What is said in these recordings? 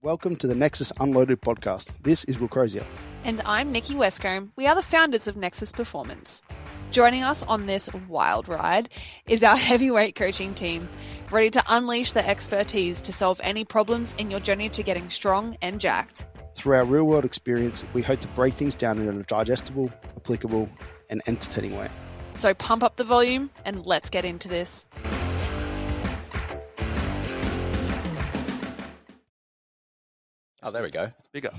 Welcome to the Nexus Unloaded podcast. This is Will Crozier. And I'm Nikki Westcombe. We are the founders of Nexus Performance. Joining us on this wild ride is our heavyweight coaching team, ready to unleash their expertise to solve any problems in your journey to getting strong and jacked. Through our real-world experience, we hope to break things down in a digestible, applicable, and entertaining way. So pump up the volume and let's get into this. Oh, there we go. It's bigger.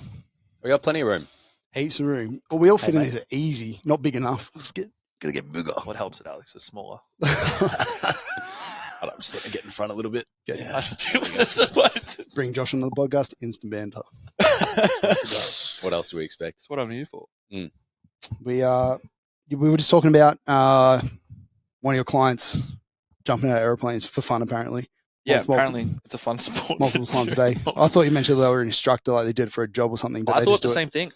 We got plenty of room. Heaps of room. Well, we all fit in this easy, not big enough. Gotta get bigger. What helps it, Alex, is smaller. I'm just letting it get in front a little bit. I still Bring Josh on the podcast, instant banter. What else do we expect? That's what I'm here for. We were just talking about one of your clients jumping out of airplanes for fun, apparently. Yeah, apparently it's a fun sport. Multiple times a day. I thought you mentioned they were an instructor, like they did it for a job or something. But I thought the same thing.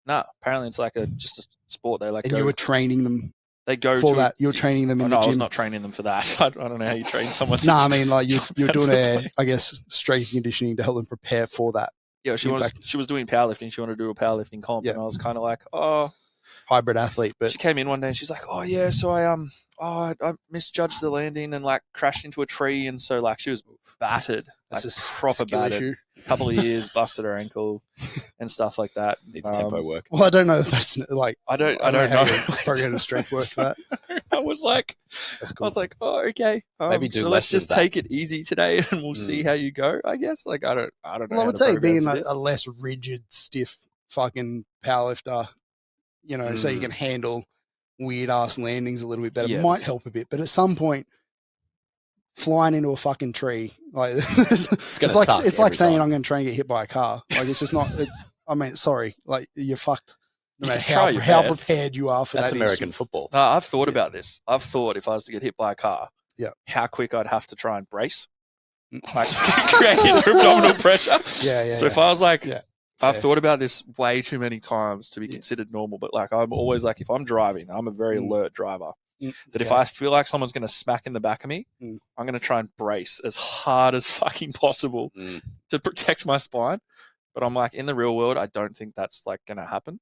No, apparently it's like just a sport. They like. And you were training them. They go for that. You were training them in the gym. I was not training them for that. I don't know how you train someone. No, I mean like you're doing strength and conditioning to help them prepare for that. Yeah, she was doing powerlifting. She wanted to do a powerlifting comp, and I was kind of like, hybrid athlete. But she came in one day and she's like, oh yeah, so I misjudged the landing and like crashed into a tree, and so like she was battered, like proper battered. Issue. A couple of years, busted her ankle and stuff like that. Needs tempo work. Well, I don't know if that's like I don't know. Program of strength work for that. I was like, that's cool. I was like, oh okay, maybe do so less. Let's just take it easy today, and we'll see how you go. I guess like I don't know. Well, I would say being a less rigid, stiff fucking powerlifter, so you can handle weird ass landings a little bit better might help a bit. But at some point, flying into a fucking tree, like it's like saying I'm going to try and get hit by a car. Like it's just not. Sorry, like you're fucked. No matter how prepared you are for that. That's American football. No, I've thought about this. I've thought if I was to get hit by a car, how quick I'd have to try and brace, like create abdominal pressure. So if I was like. Yeah. I've thought about this way too many times to be considered normal, but like I'm always like, if I'm driving, I'm a very alert driver. That if I feel like someone's going to smack in the back of me, I'm going to try and brace as hard as fucking possible to protect my spine. But I'm like, in the real world, I don't think that's like going to happen.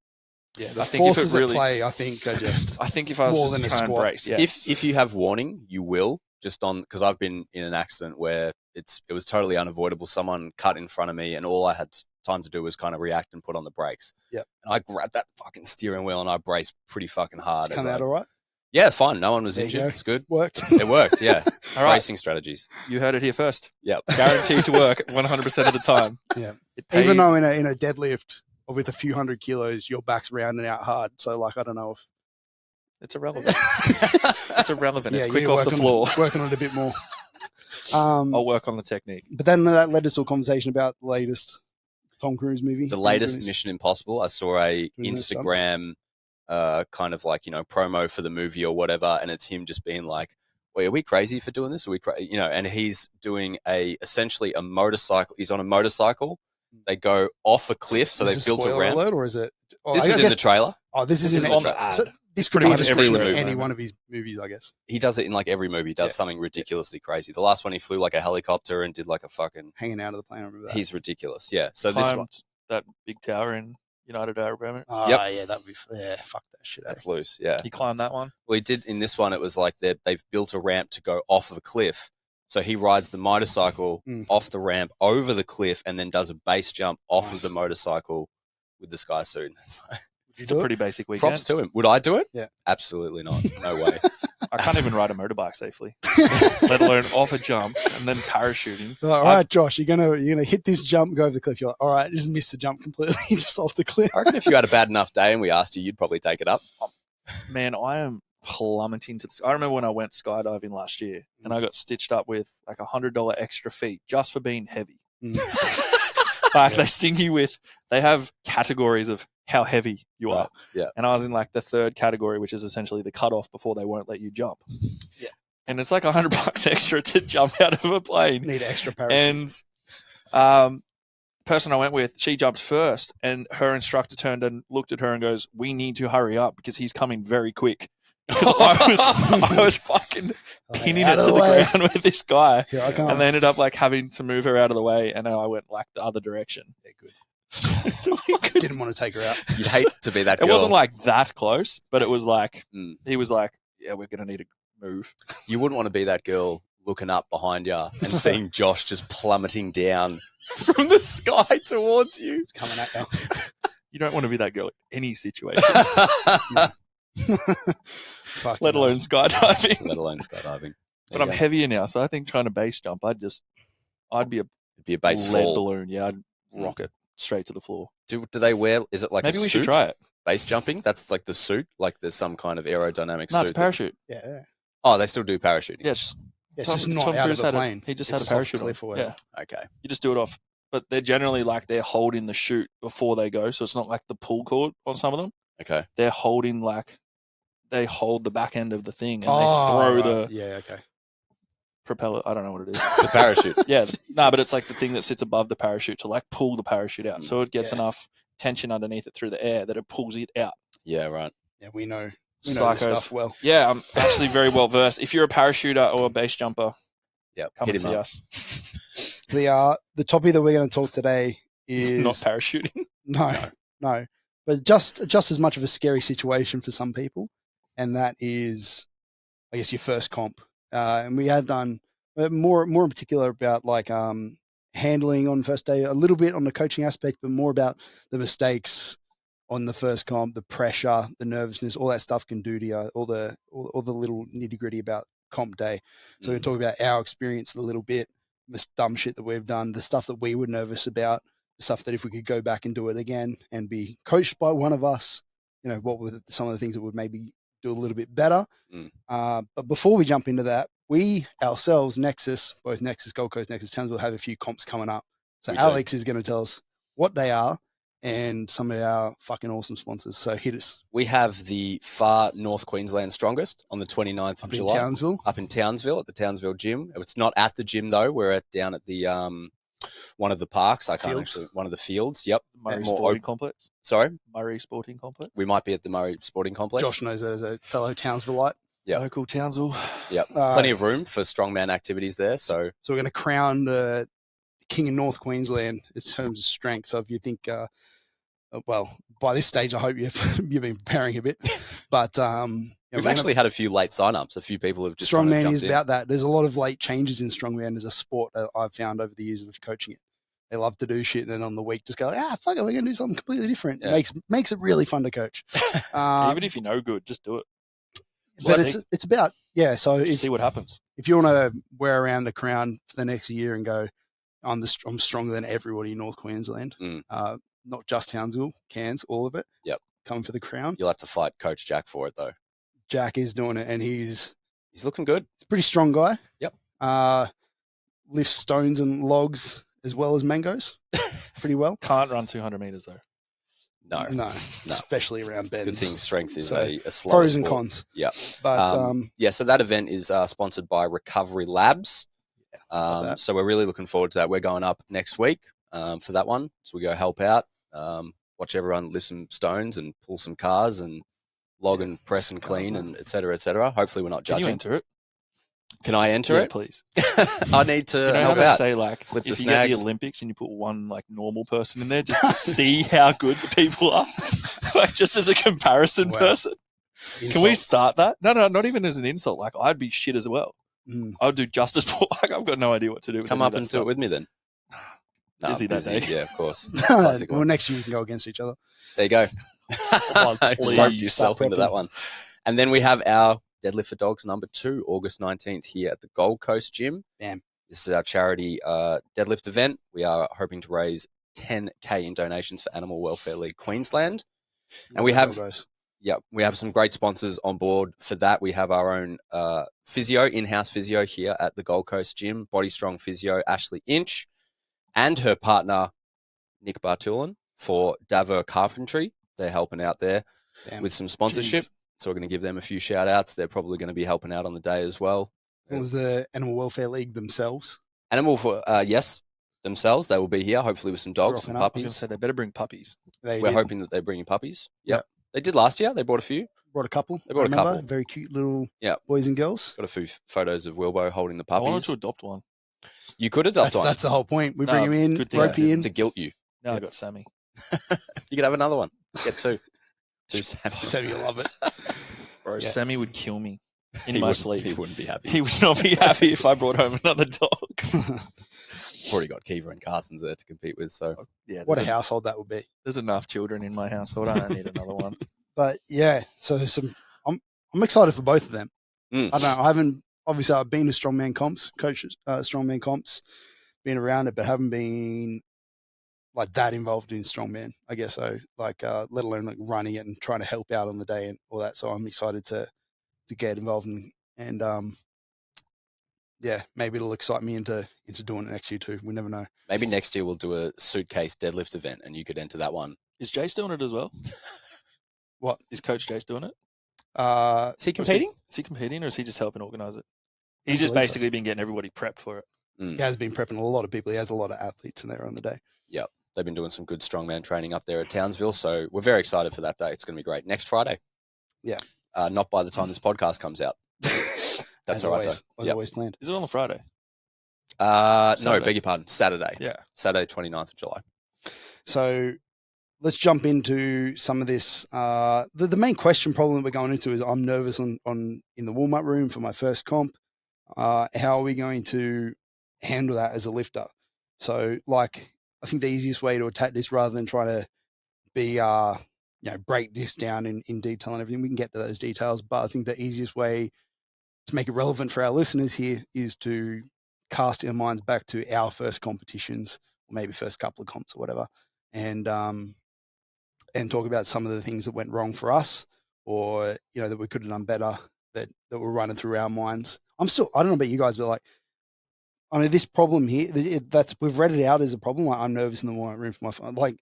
Yeah, the forces at play, I think, are just. I think if I was just trying to brace, if you have warning, you will. Just on because I've been in an accident where it was totally unavoidable. Someone cut in front of me, and all I had time to do was kind of react and put on the brakes. Yeah, and I grabbed that fucking steering wheel and I braced pretty fucking hard. Come out all right? Yeah, fine. No one was injured. It's good. Worked. It worked. Yeah. All right. Racing strategies. You heard it here first. Yeah, guaranteed to work 100% of the time. Yeah, even though in a deadlift or with a few hundred kilos, your back's rounding out hard. So like, I don't know if. It's irrelevant. It's irrelevant. It's quick off the floor. Working on it a bit more. I'll work on the technique. But then that led us to a conversation about the latest Tom Cruise movie. The latest Mission Impossible. I saw a Instagram kind of like, promo for the movie or whatever. And it's him just being like, wait, are we crazy for doing this? Are we and he's doing essentially a motorcycle. He's on a motorcycle. They go off a cliff. So they've built a ramp. Alert, or is it? This is in the trailer. Oh, this is on the ad. So this could be just any one of his movies, I guess. He does it in like every movie. He does something ridiculously crazy. The last one, he flew like a helicopter and did like a fucking hanging out of the plane. I remember that. He's ridiculous. Yeah. So climbed this one, that big tower in United Arab Emirates. Yeah, that'd be fuck that shit. That's loose. Yeah. He climbed that one. Well, he did in this one. It was like they've built a ramp to go off of a cliff. So he rides the motorcycle off the ramp over the cliff and then does a base jump off of the motorcycle with the sky suit. It's a pretty basic weekend. Props to him. Would I do it? Yeah. Absolutely not. No way. I can't even ride a motorbike safely, let alone off a jump and then parachuting. All right, Josh, you're gonna hit this jump, go over the cliff. You're like, all right, just miss the jump completely, just off the cliff. I reckon if you had a bad enough day and we asked you, you'd probably take it up. Man, I am plummeting to the sky. I remember when I went skydiving last year and I got stitched up with like $100 extra fee just for being heavy. Like they sting you with, they have categories of how heavy you are. Yeah. And I was in like the third category, which is essentially the cutoff before they won't let you jump. Yeah. And it's like $100 extra to jump out of a plane. Need extra parachute. And person I went with, she jumped first and her instructor turned and looked at her and goes, we need to hurry up because he's coming very quick Because I was fucking pinning it to the ground with this guy. And they ended up like having to move her out of the way, and I went like the other direction. Yeah, good. Didn't want to take her out. You'd hate to be that girl. It wasn't like that close, but it was like, he was like, yeah, we're going to need to move. You wouldn't want to be that girl looking up behind you and seeing Josh just plummeting down from the sky towards you. It's coming at you. You don't want to be that girl in any situation. Let alone skydiving. But I'm heavier now, so I think trying to base jump, I'd be a base lead fall balloon. Yeah, I'd rock it straight to the floor. Do they wear? Is it like maybe a we suit? should try it? Base jumping. That's like the suit. Like there's some kind of aerodynamic suit. No, it's a parachute. Yeah. Oh, they still do parachuting. Yeah, it's just not out of the plane. He just had a parachute on. Yeah. Okay. You just do it off. But they're generally like they're holding the chute before they go, so it's not like the pull cord on some of them. Okay. They're holding they hold the back end of the thing and they throw the propeller. I don't know what it is. The parachute. Yeah. No, but it's like the thing that sits above the parachute to like pull the parachute out. So it gets enough tension underneath it through the air that it pulls it out. Yeah, right. Yeah, we know this stuff well. Yeah, I'm actually very well versed. If you're a parachuter or a base jumper, come and see us. The topic that we're going to talk today is not parachuting. No. But just as much of a scary situation for some people, and that is, I guess, your first comp. And we have done more in particular about like handling on first day, a little bit on the coaching aspect, but more about the mistakes on the first comp, the pressure, the nervousness, all that stuff can do to you, all the little nitty gritty about comp day. So we're going to talk about our experience a little bit, the dumb shit that we've done, the stuff that we were nervous about, the stuff that if we could go back and do it again and be coached by one of us, what were some of the things that would maybe do a little bit better. But before we jump into that, we ourselves, Nexus, both Nexus Gold Coast, Nexus Townsville, have a few comps coming up. So Alex is going to tell us what they are and some of our fucking awesome sponsors. So hit us. We have the Far North Queensland Strongest on the 29th of July. Up in Townsville at the Townsville gym. It's not at the gym though. We're down at the one of the parks. One of the fields. Yep. Murray Sporting Complex. Sorry? Murray Sporting Complex. We might be at the Murray Sporting Complex. Josh knows that as a fellow Townsvilleite. Yeah. Local Townsville. Yep. Plenty of room for strongman activities there. So we're going to crown the king of North Queensland in terms of strength. So if you think, well, by this stage, I hope you've been preparing a bit. But we've actually had a few late sign-ups. A few people have just strongman is about that. There's a lot of late changes in strongman as a sport that I've found over the years of coaching it. They love to do shit, and then on the week just go, fuck it, we're going to do something completely different. Yeah. It makes it really fun to coach. Even if you know good, just do it. But it's about, so see what happens. If you want to wear around the crown for the next year and go, I'm stronger than everybody in North Queensland, not just Townsville, Cairns, all of it. Yep. Coming for the crown. You'll have to fight Coach Jack for it, though. Jack is doing it, and he's looking good. He's a pretty strong guy. Yep. Lifts stones and logs as well as mangoes pretty well. Can't run 200 meters, though. No, especially around bends. Good thing strength is a slow pros sport. and cons. Yeah. But so that event is sponsored by Recovery Labs. So we're really looking forward to that. We're going up next week for that one. So we go help out, watch everyone lift some stones and pull some cars and log and press and clean and et cetera, et cetera. Hopefully we're not judging. Can you enter it? Can I enter it? Please. I need to help how out. Say like flip if the you snags. get the Olympics and you put one like normal person in there just to see how good the people are, like just as a comparison person. Insults. Can we start that? No, not even as an insult. Like I'd be shit as well. I'd do just as poor. Like I've got no idea what to do. Come up and do it with me then. Busy that day. Yeah, of course. Well, next year you can go against each other. There you go. Stroke yourself into that one. And then we have our Deadlift for Dogs #2, August 19th here at the Gold Coast Gym. Bam. This is our charity deadlift event. We are hoping to raise $10,000 in donations for Animal Welfare League Queensland. And we have some great sponsors on board for that. We have our own in-house physio here at the Gold Coast Gym, Body Strong Physio Ashley Inch, and her partner Nick Bartulin for Daver Carpentry. They're helping out there with some sponsorship. Jeez. So we're going to give them a few shout outs. They're probably going to be helping out on the day as well. What was the Animal Welfare League themselves? Yes, themselves. They will be here, hopefully with some dogs, some puppies. I was going to say they better bring puppies. We're hoping that they're bringing puppies. Yep. They did last year. They brought a few. brought a couple. They brought a couple. Very cute little boys and girls. Got a few photos of Wilbo holding the puppies. I wanted to adopt one. You could adopt one. That's the whole point. We bring him in, rope you in. To guilt you. Now I got Sammy. You could have another one. Get two. Two Sammys. Sammy will love it. Bro, Sammy would kill me in my sleep. He wouldn't be happy. He would not be happy if I brought home another dog. Already got Kiva and Carson's there to compete with. So yeah, what a household that would be. There's enough children in my household. I don't need another one. But yeah, so I'm excited for both of them. I don't know. I've been to strongman comps, coaches, strongman comps, been around it, but haven't been like that involved in strongman, I guess. So like, let alone like running it and trying to help out on the day and all that. So I'm excited to get involved and yeah, maybe it'll excite me into doing it next year too. We never know. Maybe next year we'll do a suitcase deadlift event and you could enter that one. Is Jace doing it as well? What? Is Coach Jace doing it? Is he competing? Is he competing or is he just helping organise it? He's just basically been getting everybody prepped for it. He has been prepping a lot of people. He has a lot of athletes in there on the day. Yep. They've been doing some good strongman training up there at Townsville. So we're very excited for that day. It's going to be great. Next Friday. Yeah. Not by the time this podcast comes out. That's all right, though. Was always planned. Is it on the Friday? No, beg your pardon. Saturday. Yeah. Saturday, 29th of July. So let's jump into some of this. The main question problem that we're going into is I'm nervous in the warm-up room for my first comp. How are we going to handle that as a lifter? So, like, I think the easiest way to attack this rather than trying to be, break this down in detail and everything, we can get to those details. But I think the easiest way to make it relevant for our listeners here is to cast our minds back to our first competitions or maybe first couple of comps or whatever. And talk about some of the things that went wrong for us or, that we could have done better that were running through our minds. I don't know about you guys, but like, I mean, this problem here, we've read it out as a problem. Like, I'm nervous in the warm-up room for my phone. Like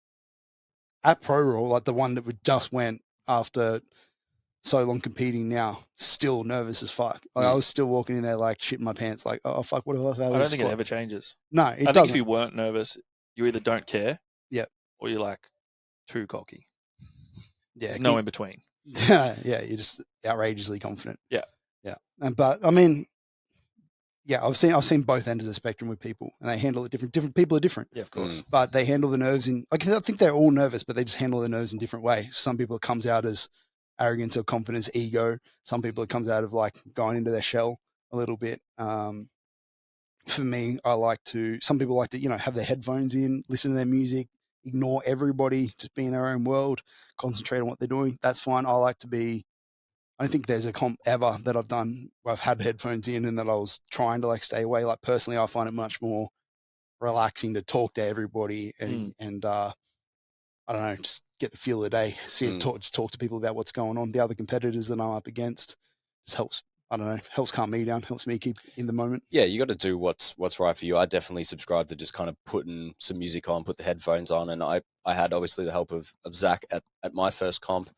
at Pro Roll, like the one that we just went after so long competing now, still nervous as fuck. Like I was still walking in there like shitting my pants, like, oh fuck, what if I don't think it ever changes. No, I think if you weren't nervous, you either don't care, or you're like too cocky. Yeah, there's no in between. Yeah, you're just outrageously confident. Yeah. But I mean, yeah, I've seen both ends of the spectrum with people, and they handle it different. Different people are different. Yeah, of course. But they handle the nerves I think they're all nervous, but they just handle the nerves in different ways. Some people it comes out as arrogance or confidence, ego. Some people it comes out of like going into their shell a little bit. For me, some people like to, have their headphones in, listen to their music, ignore everybody, just be in their own world, concentrate on what they're doing. That's fine. I don't think there's a comp ever that I've done where I've had headphones in and that I was trying to like stay away. Like personally, I find it much more relaxing to talk to everybody and I don't know, just get the feel of the day, just talk to people about what's going on. The other competitors that I'm up against just helps calm me down, helps me keep in the moment. Yeah, you got to do what's right for you. I definitely subscribe to just kind of putting some music on, put the headphones on, and I had obviously the help of Zach at my first comp,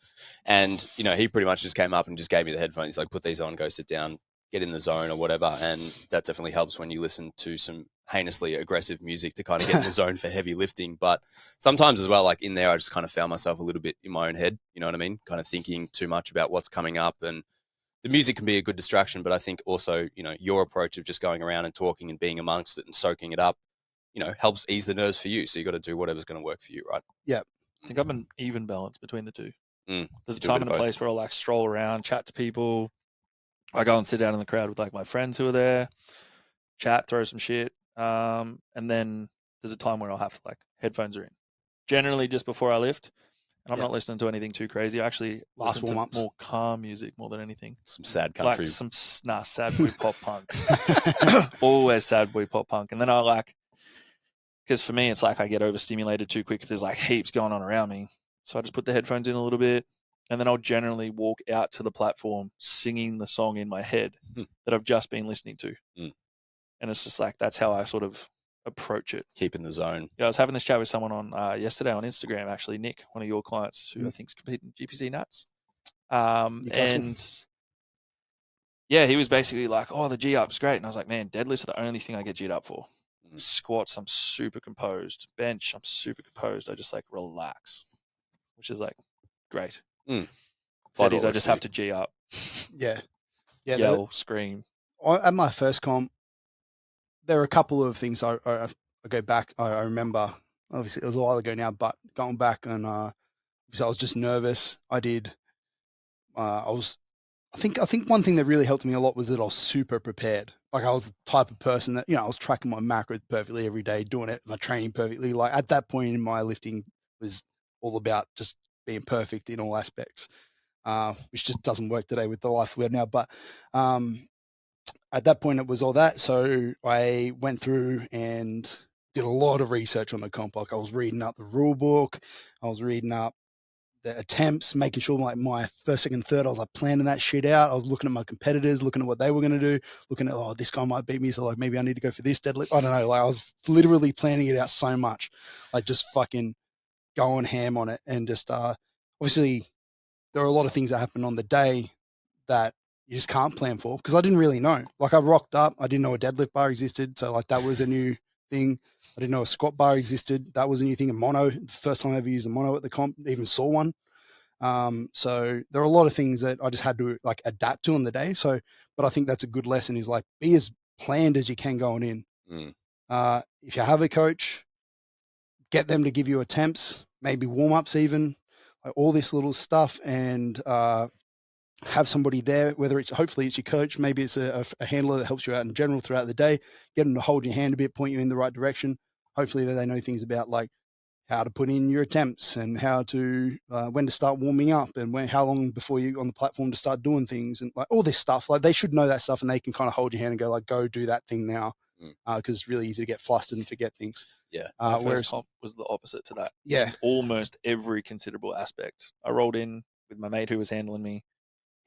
and he pretty much just came up and just gave me the headphones. He's like, put these on, go sit down, get in the zone or whatever, and that definitely helps when you listen to some heinously aggressive music to kind of get in the zone for heavy lifting. But sometimes as well, like in there, I just kind of found myself a little bit in my own head, you know what I mean? Kind of thinking too much about what's coming up, and the music can be a good distraction, but I think also, your approach of just going around and talking and being amongst it and soaking it up, helps ease the nerves for you. So you got to do whatever's going to work for you, right? Yeah. I think I'm an even balance between the two. There's a time and a place where I'll like stroll around, chat to people. I go and sit down in the crowd with like my friends who are there, chat, throw some shit. And then there's a time where I'll have to like headphones are in. Generally just before I lift. I'm not listening to anything too crazy. I actually listen to more calm music more than anything. Some sad country. Like sad boy pop punk. Always sad boy pop punk. And then because for me, it's like I get overstimulated too quick if there's like heaps going on around me. So I just put the headphones in a little bit, and then I'll generally walk out to the platform singing the song in my head that I've just been listening to. And it's just like, that's how I sort of approach it. Keep in the zone. Yeah, I was having this chat with someone on yesterday on Instagram, actually, Nick, one of your clients who I think is competing in GPC Nuts. And yeah, he was basically like, oh, the G-up's great. And I was like, man, deadlifts are the only thing I get G'd up for. Squats, I'm super composed. Bench, I'm super composed. I just like relax, which is like great. Daddies, I just have to G up. Yeah. Yell, scream. At my first comp, there are a couple of things I go back. I remember, obviously it was a while ago now, but going back and because I was just nervous. I think one thing that really helped me a lot was that I was super prepared. Like I was the type of person that, I was tracking my macros perfectly every day, doing it, my training perfectly. Like at that point in my lifting was all about just being perfect in all aspects, which just doesn't work today with the life we have now. But at that point it was all that. So I went through and did a lot of research on the comp. Like I was reading up the rule book. I was reading up the attempts, making sure like my first, second, third, I was like planning that shit out. I was looking at my competitors, looking at what they were going to do, looking at, this guy might beat me. So like, maybe I need to go for this deadlift. I don't know. Like I was literally planning it out so much, like just fucking going ham on it. And just, obviously there are a lot of things that happen on the day that you just can't plan for. Cause I didn't really know, like I rocked up. I didn't know a deadlift bar existed. So like that was a new thing. I didn't know a squat bar existed. That was a new thing. A mono, the first time I ever used a mono at the comp, even saw one. So there are a lot of things that I just had to like adapt to on the day. So, but I think that's a good lesson is like, be as planned as you can going in. If you have a coach, get them to give you attempts, maybe warm-ups even, like all this little stuff, and have somebody there, whether it's, hopefully it's your coach, maybe it's a handler that helps you out in general throughout the day, get them to hold your hand a bit, point you in the right direction. Hopefully they know things about like how to put in your attempts and how to, when to start warming up and how long before you on the platform to start doing things and like all this stuff. Like they should know that stuff and they can kind of hold your hand and go like, go do that thing now. Cause it's really easy to get flustered and forget things. Yeah. My first comp was the opposite to that. Yeah. Almost every considerable aspect. I rolled in with my mate who was handling me.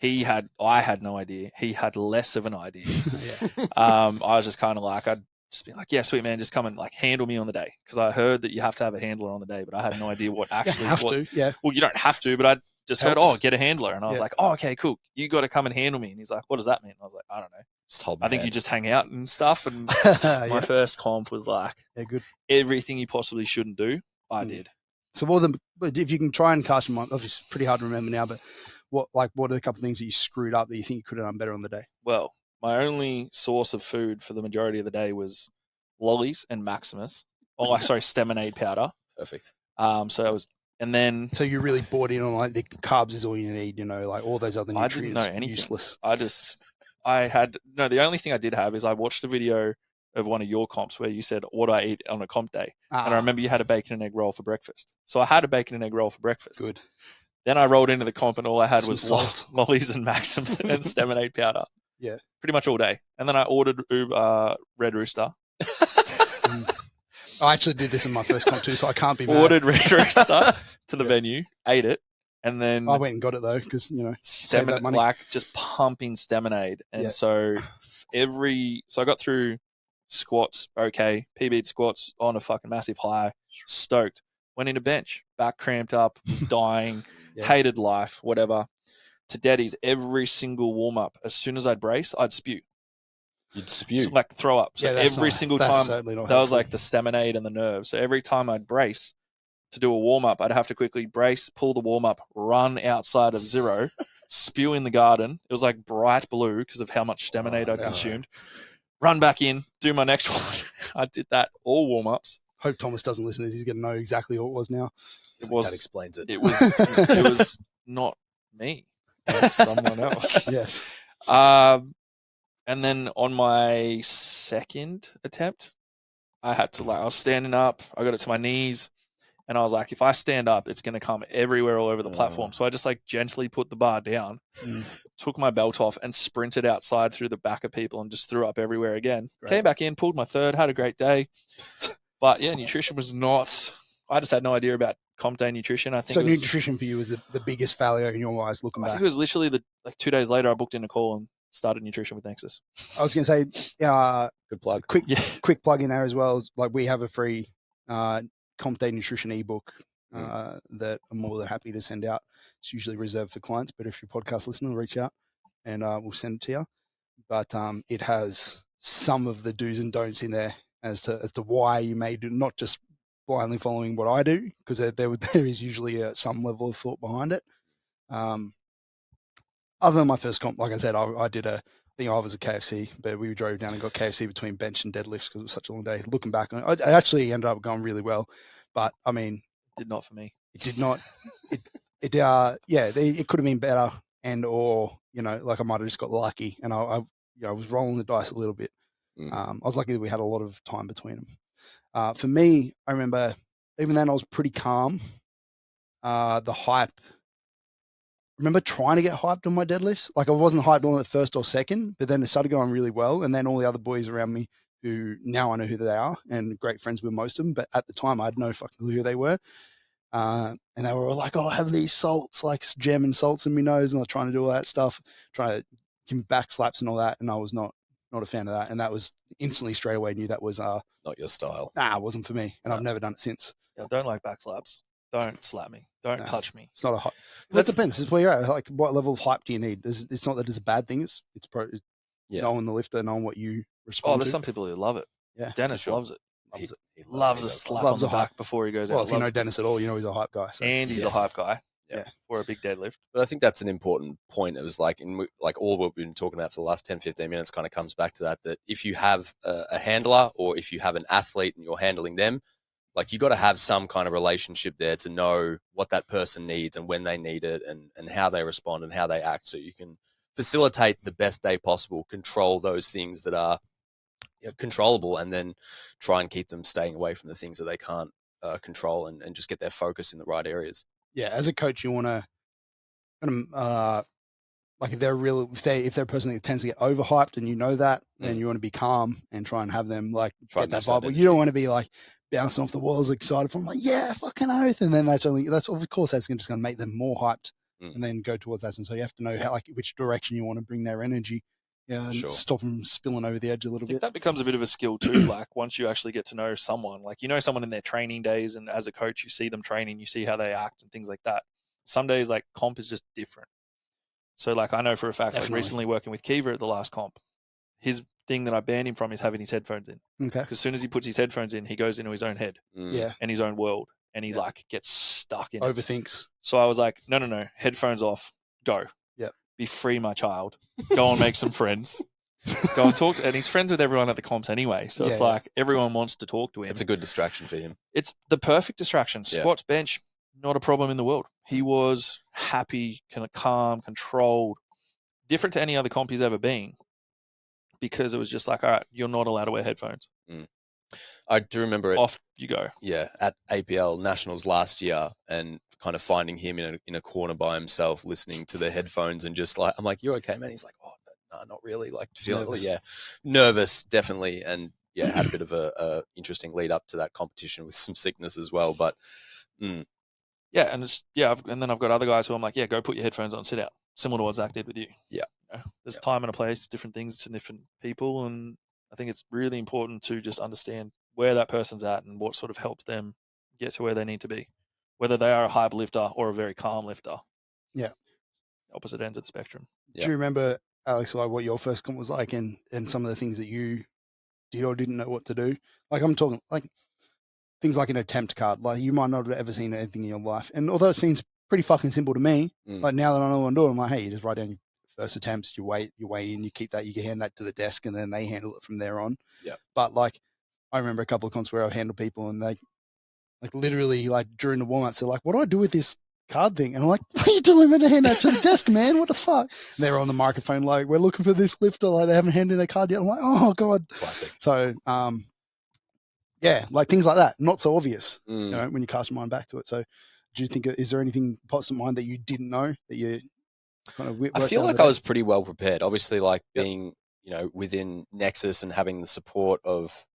I had no idea. He had less of an idea. I was just kind of like, I'd just be like, yeah, sweet man, just come and like handle me on the day. Cause I heard that you have to have a handler on the day, but I had no idea what actually Well, you don't have to, but I just heard, get a handler. And I was like, oh, okay, cool. You got to come and handle me. And he's like, what does that mean? And I was like, I don't know. I think you just hang out and stuff. And my first comp was like, good. Everything you possibly shouldn't do, I did. So if you can try and cast your mind, obviously it's pretty hard to remember now, but what are the couple of things that you screwed up that you think you could have done better on the day? Well, my only source of food for the majority of the day was lollies and Maximus. Steminade powder. Perfect. So you really bought in on like the carbs is all you need, like all those other nutrients. I didn't know anything. Useless. The only thing I did have is I watched a video of one of your comps where you said, what do I eat on a comp day? And I remember you had a bacon and egg roll for breakfast. So I had a bacon and egg roll for breakfast. Good. Then I rolled into the comp and all I had was lollies and Maxim and Steminade powder. Yeah. Pretty much all day. And then I ordered Red Rooster. I actually did this in my first comp too, so I can't be mad. Ordered Red Rooster to the venue, ate it, and then I went and got it though because saved that money. Like just pumping Steminade, and so I got through squats, okay, PB squats on a fucking massive high, stoked. Went into bench, back cramped up, dying, hated life, whatever. To Daddy's, every single warm up, as soon as I'd brace, I'd spew. You'd spew? So, like throw up. So every single time, that was like the Steminade and the nerve. So every time I'd brace to do a warm up, I'd have to quickly brace, pull the warm up, run outside of zero, spew in the garden. It was like bright blue because of how much Steminade I'd consumed. Run back in, do my next one. I did that all warm ups. Hope Thomas doesn't listen to this. He's going to know exactly what it was now. That explains it. It was not me. It was someone else. Yes. And then on my second attempt, I had to I was standing up. I got it to my knees. And I was like, if I stand up, it's going to come everywhere all over the platform. So I just gently put the bar down, took my belt off and sprinted outside through the back of people and just threw up everywhere again. Great. Came back in, pulled my third, had a great day. But yeah, nutrition was not, I just had no idea about comp day nutrition. I think so nutrition for you was the biggest failure in your eyes looking back? I think it was literally 2 days later, I booked in a call and started nutrition with Nexus. I was going to say, good plug. Quick plug in there as well. Is we have a free comp day nutrition ebook that I'm more than happy to send out. It's usually reserved for clients, but if you're a podcast listener, reach out and we'll send it to you. But it has some of the do's and don'ts in there as to why you may do, not just blindly following what I do, because there is usually some level of thought behind it. Other than my first comp, like I said, I did I think I was a KFC, but we drove down and got KFC between bench and deadlifts because it was such a long day. Looking back, I actually ended up going really well, but I mean, did not for me. It did not. It could have been better, and or like I might have just got lucky, and I was rolling the dice a little bit. I was lucky that we had a lot of time between them. For me, I remember even then I was pretty calm. The hype. I remember trying to get hyped on my deadlifts. Like I wasn't hyped on it first or second, but then it started going really well. And then all the other boys around me who now I know who they are and great friends with most of them. But at the time I had no fucking clue who they were. And they were all like, oh, I have these salts, like jamming salts in my nose. And I was trying to do all that stuff, trying to give me back slaps and all that. And I was not a fan of that. And that was instantly straight away knew that was not your style. Nah, it wasn't for me. And I've never done it since. Yeah, I don't like back slaps. Don't slap me. Don't touch me. It's not a hype. That depends. It's where you're at. Like, what level of hype do you need? It's not that it's a bad thing. It's knowing the lifter, knowing what you respond to. There's some people who love it. Yeah, Dennis sure. loves it. He loves a slap on the back before he goes out. Well, if you know Dennis at all, you know he's a hype guy. So. And he's a hype guy. Yeah, for a big deadlift. But I think that's an important point. It was like all what we've been talking about for the last 10, 15 minutes kind of comes back to that if you have a handler or if you have an athlete and you're handling them, like you got to have some kind of relationship there to know what that person needs and when they need it and how they respond and how they act. So you can facilitate the best day possible, control those things that are controllable, and then try and keep them staying away from the things that they can't control and just get their focus in the right areas. Yeah, as a coach, you want to, like if they're a person that tends to get overhyped and you know that, then you want to be calm and try and have them like get that vibe. You don't want to be like bouncing off the walls excited from like, yeah, fucking oath. And then that's of course that's just going to make them more hyped and then go towards that. And so you have to know how, like which direction you want to bring their energy. Yeah, and stop them spilling over the edge a little bit. That becomes a bit of a skill too. Like once you actually get to know someone, like someone in their training days, and as a coach, you see them training, you see how they act and things like that. Some days, like comp is just different. So, like I know for a fact, like recently working with Kiva at the last comp, his thing that I banned him from is having his headphones in. Okay. Because as soon as he puts his headphones in, he goes into his own head, and his own world, and he like gets stuck in overthinks. So I was like, no, headphones off, go. Be free, my child. Go and make some friends. Go and talk to, and he's friends with everyone at the comps anyway. So it's like everyone wants to talk to him. It's a good distraction for him. It's the perfect distraction. Squats, bench, not a problem in the world. He was happy, kind of calm, controlled, different to any other comp he's ever been, because it was just like, all right, you're not allowed to wear headphones. I do remember it. Off you go. Yeah, at APL Nationals last year, and kind of finding him in a corner by himself, listening to the headphones, and just like, I'm like, "You okay, man?" He's like, "Oh, no, not really." Like, feeling nervous, definitely, and had a bit of a interesting lead up to that competition with some sickness as well. But and then I've got other guys who I'm like, go put your headphones on, sit out, similar to what Zach did with you. There's time and a place, different things to different people, and I think it's really important to just understand where that person's at and what sort of helps them get to where they need to be, whether they are a hype lifter or a very calm lifter. Yeah. Opposite ends of the spectrum. Do you remember, Alex, like what your first comp was like and some of the things that you did or didn't know what to do? Like I'm talking like things like an attempt card. Like you might not have ever seen anything in your life. And although it seems pretty fucking simple to me, like now that I know what I'm doing, I'm like, hey, you just write down your first attempts, you weigh in, you keep that, you can hand that to the desk, and then they handle it from there on. Yeah. But like, I remember a couple of comps where I've handled people, and they, like literally, like during the warm ups, they're like, "What do I do with this card thing?" And I'm like, "What are you doing? I'm going to hand that to the desk, man. What the fuck?" And they're on the microphone, like, "We're looking for this lifter. Like, they haven't handed their card yet." I'm like, "Oh god." Classic. So, like things like that, not so obvious, when you cast your mind back to it. So, do you think is there anything pops in mind that you didn't know that you? I feel like I was pretty well prepared. Obviously, like being, within Nexus and having the support of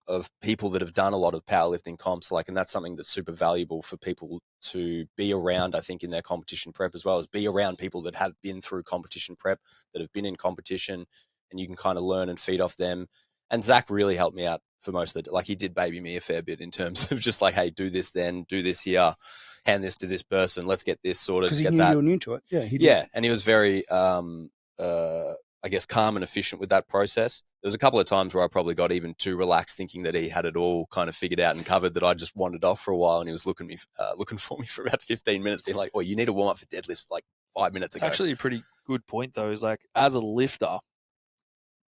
people that have done a lot of powerlifting comps, like, and that's something that's super valuable for people to be around, I think, in their competition prep as well, as be around people that have been through competition prep, that have been in competition, and you can kind of learn and feed off them. And Zach really helped me out for most of it. Like, he did baby me a fair bit in terms of just like, hey, do this then, do this here, hand this to this person, let's get this sorted. Because he knew you were new to it. Yeah, he did. Yeah, and he was very, I guess, calm and efficient with that process. There was a couple of times where I probably got even too relaxed, thinking that he had it all kind of figured out and covered, that I just wandered off for a while, and he was looking for me for about 15 minutes, being like, "Oh, you need to warm up for deadlifts like 5 minutes ago. It's actually a pretty good point, though, is like, as a lifter,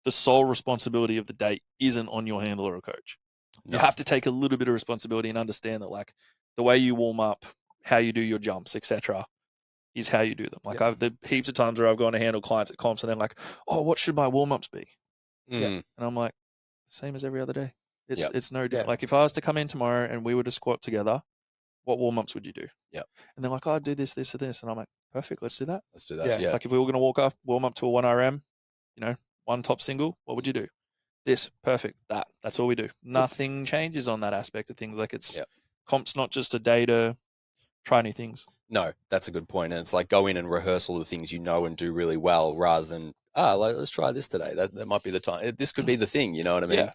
the sole responsibility of the day isn't on your handler or coach. No. You have to take a little bit of responsibility and understand that, like, the way you warm up, how you do your jumps, etc., is how you do them. Like, I've the heaps of times where I've gone to handle clients at comps and they're like, "Oh, what should my warm ups be?" And I'm like, same as every other day. It's no different. Like, if I was to come in tomorrow and we were to squat together, what warm ups would you do? Yeah. And they're like, "Oh, I'd do this, this, or this," and I'm like, "Perfect, let's do that." Let's do that. Yeah. Like, if we were going to warm up to a 1RM, one top single, what would you do? This, perfect. That's all we do. Nothing changes on that aspect of things. Like, it's comp's not just a day to try new things. No, that's a good point. And it's like, go in and rehearse all the things you know and do really well, rather than let's try this today. That might be the time. This could be the thing. You know what I mean? Yeah.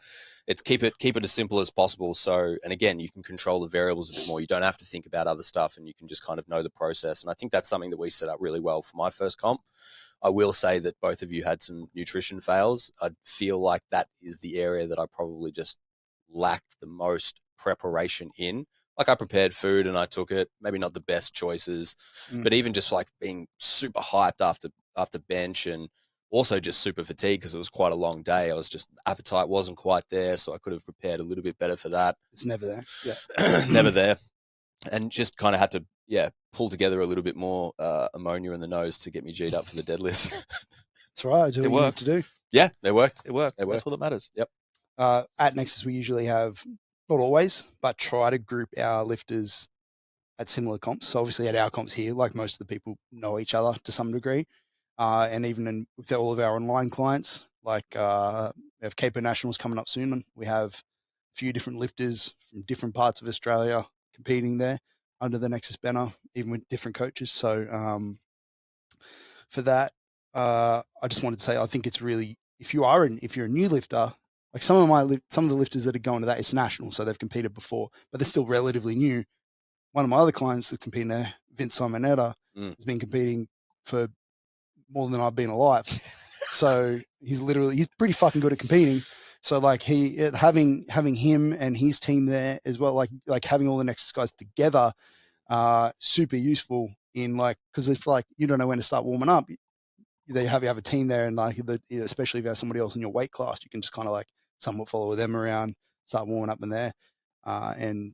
It's keep it as simple as possible. So, and again, you can control the variables a bit more. You don't have to think about other stuff, and you can just kind of know the process. And I think that's something that we set up really well for my first comp. I will say that both of you had some nutrition fails. I feel like that is the area that I probably just lacked the most preparation in. Like, I prepared food and I took it, maybe not the best choices, but even just like being super hyped after bench, and also just super fatigued because it was quite a long day. Appetite wasn't quite there, so I could have prepared a little bit better for that. It's never there. Yeah. Never there. And just kind of had to, pull together a little bit more ammonia in the nose to get me G'd up for the deadlift. That's right. Do what you need to do. Yeah, it worked. It worked. That's all that matters. Yep. At Nexus, we usually have, not always, but try to group our lifters at similar comps. So obviously at our comps here, like, most of the people know each other to some degree. And even with all of our online clients, like we have Cape Nationals coming up soon, and we have a few different lifters from different parts of Australia competing there under the Nexus banner, even with different coaches. So for that, I just wanted to say, I think it's really, if you're a new lifter, like some of the lifters that are going to that, it's national, so they've competed before, but they're still relatively new. One of my other clients that's competing there, Vince Simonetta, has been competing for more than I've been alive. So he's pretty fucking good at competing. So like having him and his team there as well, like having all the Nexus guys together, super useful in, like, because if, like, you don't know when to start warming up, you have a team there, and like especially if you have somebody else in your weight class, you can just kind of like somewhat follow them around, start warming up in there, and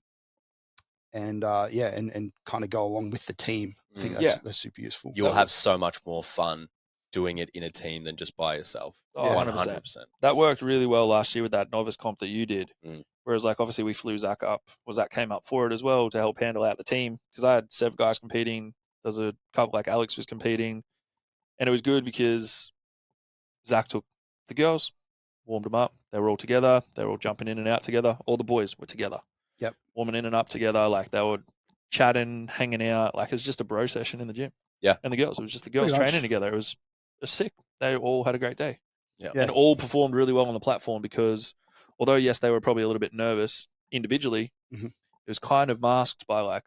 kind of go along with the team. I think that's super useful. You'll have so much more fun doing it in a team than just by yourself. 100%. That worked really well last year with that novice comp that you did. Whereas, like, obviously we flew Zach up. Zach came up for it as well to help handle out the team, because I had 7 guys competing. There's a couple, like Alex was competing, and it was good because Zach took the girls, warmed them up. They were all together. They were all jumping in and out together. All the boys were together. Yep. Warming in and up together. Like, they were chatting, hanging out. Like, it was just a bro session in the gym. Yeah. And the girls, it was just the girls training together. It was sick. They all had a great day. Yeah. And all performed really well on the platform, because although, yes, they were probably a little bit nervous individually, it was kind of masked by, like,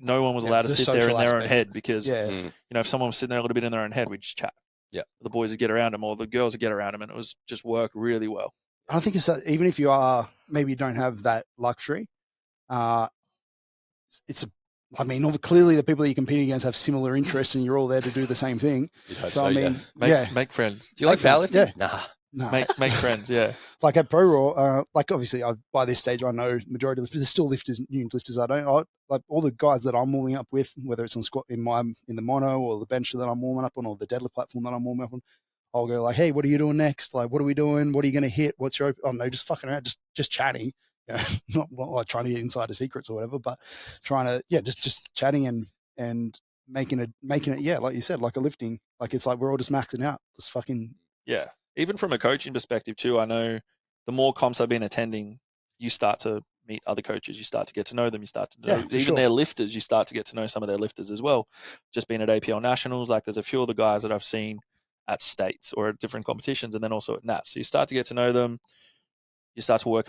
no one was allowed to sit there in their own head, because, if someone was sitting there a little bit in their own head, we'd just chat. Yeah. The boys would get around them, or the girls would get around them, and it was just work really well. I think it's that, even if you maybe you don't have that luxury, clearly the people that you're competing against have similar interests, and you're all there to do the same thing. So make friends. Do you like powerlifting? Yeah. Nah. Make friends, yeah. Like at Pro Raw, like obviously by this stage I know majority of lifters. There's still new lifters I don't. Like all the guys that I'm warming up with, whether it's on squat in the mono, or the bench that I'm warming up on, or the deadlift platform that I'm warming up on, I'll go like, hey, what are you doing next? Like, what are we doing? What are you going to hit? What's your, oh no, just fucking around, just chatting. Not like trying to get insider secrets or whatever, but trying to, just chatting and making it, like you said, like a lifting. Like, it's like we're all just maxing out. This fucking. Yeah. Even from a coaching perspective too, I know the more comps I've been attending, you start to meet other coaches. You start to get to know them. You start to know their lifters. You start to get to know some of their lifters as well. Just being at APL Nationals, like, there's a few of the guys that I've seen at states or at different competitions, and then also at Nats. So you start to get to know them. You start to work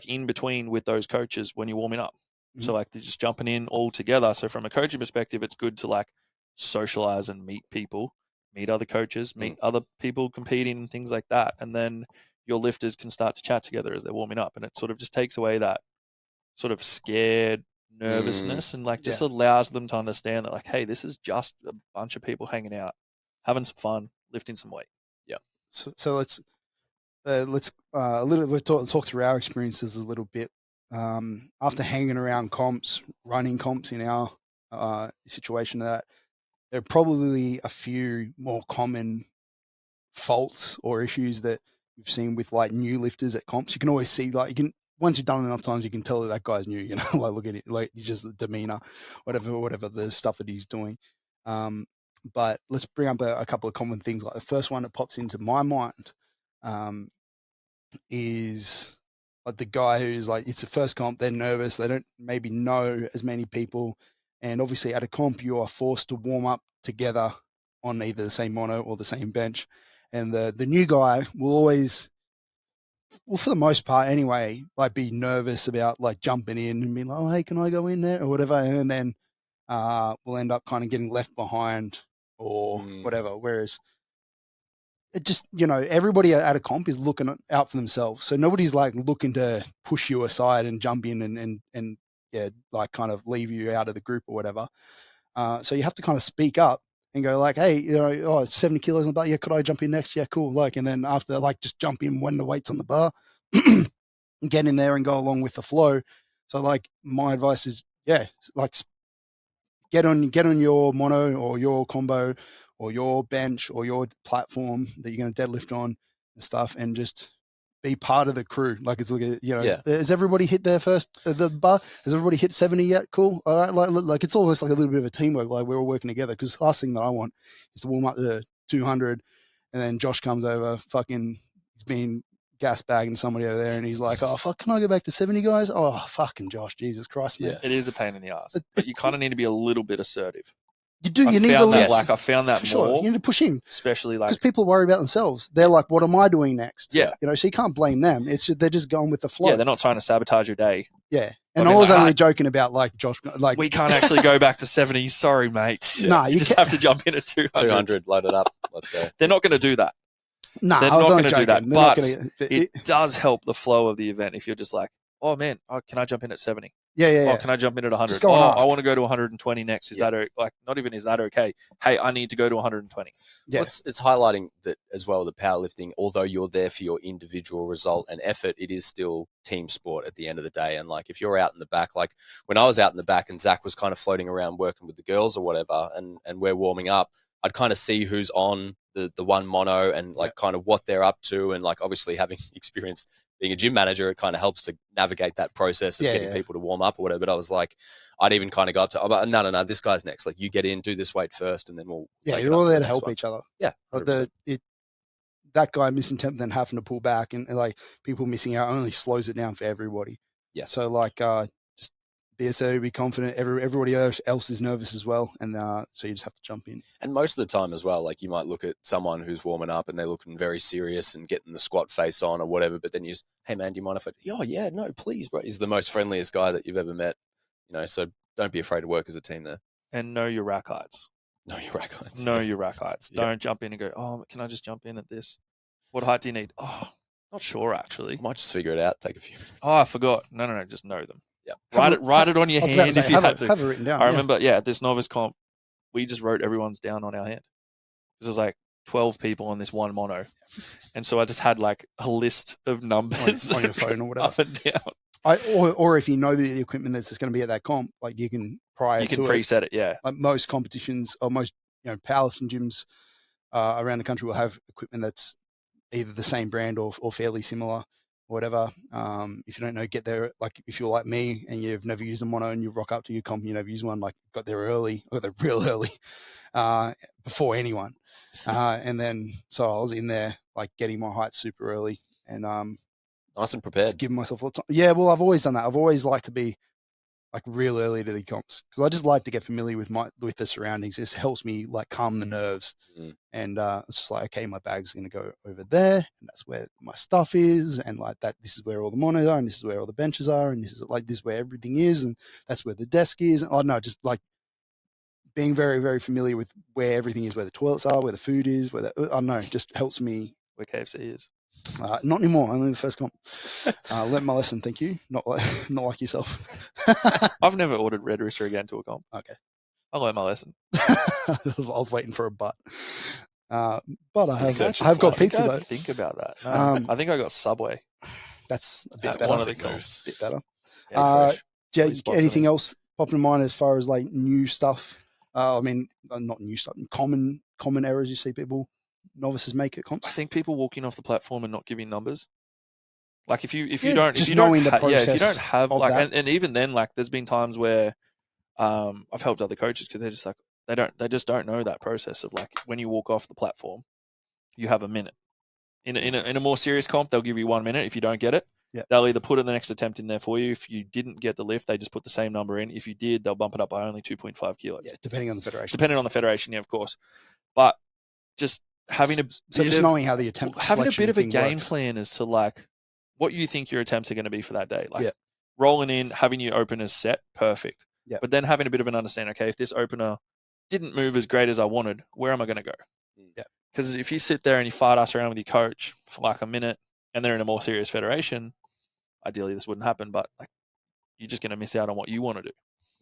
in between with those coaches when you're warming up. So, like, they're just jumping in all together. So from a coaching perspective, it's good to, like, socialize and meet people, meet other coaches, meet other people competing and things like that. And then your lifters can start to chat together as they're warming up. And it sort of just takes away that sort of scared, nervousness and like just allows them to understand that like, hey, this is just a bunch of people hanging out, having some fun, lifting some weight. Yeah. So let's we'll talk through our experiences a little bit. After hanging around comps, running comps in our situation, that there are probably a few more common faults or issues that you've seen with like new lifters at comps. You can always see, like, you can, once you've done it enough times, you can tell that guy's new, you know, like look at it, like he's just the demeanor, whatever the stuff that he's doing. But let's bring up a couple of common things. Like the first one that pops into my mind is like the guy who's like, it's the first comp, they're nervous, they don't maybe know as many people. And obviously at a comp, you are forced to warm up together on either the same mono or the same bench. And the new guy will always, well, for the most part anyway, like be nervous about like jumping in and being like, oh, hey, can I go in there or whatever? And then we'll end up kind of getting left behind or whatever. Whereas it just, you know, everybody at a comp is looking out for themselves. So nobody's like looking to push you aside and jump in and yeah, like kind of leave you out of the group or whatever. So you have to kind of speak up and go like, hey, you know, oh, 70 kilos on the bar. Yeah, could I jump in next? Yeah, cool. Like, and then after, like, just jump in when the weight's on the bar, get in there and go along with the flow. So like my advice is, yeah, like get on your mono or your combo or your bench or your platform that you're going to deadlift on and stuff, and just be part of the crew. Like, it's, you know, has everybody hit their first, the bar? Has everybody hit 70 yet? Cool. All right. Like it's almost like a little bit of a teamwork. Like we're all working together, because the last thing that I want is to warm up to 200 and then Josh comes over, fucking, he's been gas bagging somebody over there and he's like, oh, fuck, can I go back to 70 guys? Oh, fucking Josh, Jesus Christ, man. It is a pain in the ass, but you kind of need to be a little bit assertive. You do. You need to like I found that more. Sure. You need to push in, especially like because people worry about themselves. They're like, "What am I doing next?" Yeah, you know. So you can't blame them. It's just, they're just going with the flow. Yeah, they're not trying to sabotage your day. Yeah, and I was only joking about like Josh. Like, we can't actually go back to 70. Sorry, mate. Yeah. No, you just have to jump in at 200. 200, load it up. Let's go. They're not going to do that. No, they're not going to do that. But it does help the flow of the event if you're just like, oh man, can I jump in at 70? Yeah. Oh, can I jump in at 100? I want to go to 120 next. Is that like, not even is that okay? Hey, I need to go to 120. Yeah. Well, it's highlighting that as well, the powerlifting, although you're there for your individual result and effort, it is still team sport at the end of the day. And like, if you're out in the back, like when I was out in the back and Zach was kind of floating around working with the girls or whatever, and we're warming up, I'd kind of see who's on the one mono and like kind of what they're up to. And like, obviously having experience being a gym manager, it kind of helps to navigate that process of getting people to warm up or whatever. But I was like, I'd even kind of go up to, no, this guy's next. Like, you get in, do this weight first, and then we'll take you're all there to help each other. Yeah. That guy missing temp, then having to pull back, and like people missing out only slows it down for everybody. Yeah. So like, just be assertive, be confident. Everybody else is nervous as well, and so you just have to jump in. And most of the time as well, like you might look at someone who's warming up and they're looking very serious and getting the squat face on or whatever, but then you just, hey man, do you mind if I? Oh yeah, no, please, bro. He's the most friendliest guy that you've ever met, you know. So don't be afraid to work as a team there. And know your rack heights. Know your rack heights. Know your rack heights. Don't jump in and go, oh, can I just jump in at this? What height do you need? Oh, not sure actually. Might just figure it out. Take a few minutes. Oh, I forgot. No, just know them. Yeah. Write it on your hand if you had to. Have it written down. I remember, at this novice comp, we just wrote everyone's down on our hand. There was like 12 people on this one mono. And so I just had like a list of numbers on your phone or whatever. Up and down. Or if you know the equipment that's going to be at that comp, like you can preset it, yeah. Like most competitions or most, you know, powerlifting gyms around the country will have equipment that's either the same brand or fairly similar. Whatever. If you don't know, get there. Like if you're like me and you've never used a mono and you rock up to your comp, you never use one. Like got there early, I got there real early, before anyone. And then so I was in there like getting my height super early and nice and prepared. Giving myself a little time. Yeah, well, I've always done that. I've always liked to be like real early to the comps because I just like to get familiar with the surroundings. It helps me like calm the nerves. And it's just like, okay, my bag's going to go over there and that's where my stuff is. And like that, this is where all the monos are and this is where all the benches are. And this is where everything is. And that's where the desk is. And, just like being very, very familiar with where everything is, where the toilets are, where the food is, just helps me. Where KFC is. Not anymore. Only the first comp. Learned my lesson. Thank you. Not like yourself. I've never ordered Red Rooster again to a comp. Okay. I learned my lesson. I was waiting for a but. But I've got pizza though. Think about that. I think I got Subway. That's a bit better. One of the comps. A bit better. Anything else popping in mind as far as like new stuff? I mean, not new stuff. Common errors you see novices make at comps. I think people walking off the platform and not giving numbers. Like if you don't have like, and even then, like there's been times where I've helped other coaches because they're just like they just don't know that process of like when you walk off the platform, you have a minute. In a more serious comp, they'll give you 1 minute. If you don't get it, they'll either put in the next attempt in there for you. If you didn't get the lift, they just put the same number in. If you did, they'll bump it up by only 2.5 kilos. Yeah, depending on the federation. Depending on the federation, yeah, of course. But just having knowing how the attempt having a bit of a game works. plan as to like what you think your attempts are going to be for that day. Like rolling in, having your openers set, perfect. Yeah. But then having a bit of an understanding, okay, if this opener didn't move as great as I wanted, where am I going to go? Yeah. Because if you sit there and you fart ass around with your coach for like a minute and they're in a more serious federation, ideally this wouldn't happen, but like you're just going to miss out on what you want to do.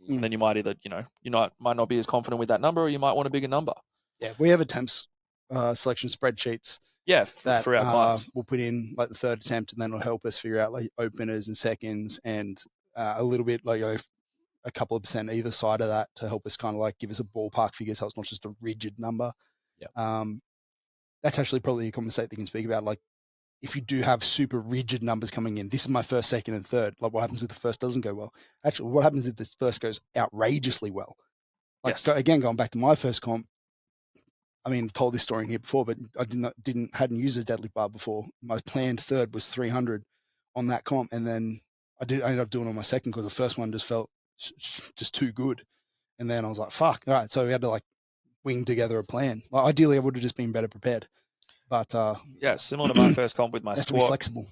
And then you might either, might not be as confident with that number, or you might want a bigger number. Yeah, we have attempts selection spreadsheets. Yeah, for our clients. We'll put in like the third attempt, and then it'll help us figure out like openers and seconds, and a little bit like a couple of percent either side of that to help us kind of like give us a ballpark figure, so it's not just a rigid number. Yeah. That's actually probably a common mistake they can speak about. Like, if you do have super rigid numbers coming in, this is my first, second, and third. Like, what happens if the first doesn't go well? Actually, what happens if this first goes outrageously well? Like, going back to my first comp, I mean, I've told this story in here before, but I hadn't used a deadlift bar before. My planned third was 300 on that comp, and then I ended up doing it on my second because the first one just felt just too good. And then I was like, fuck. All right. So we had to like wing together a plan. Well, ideally, I would have just been better prepared. But similar to my first comp with my squat. To be flexible.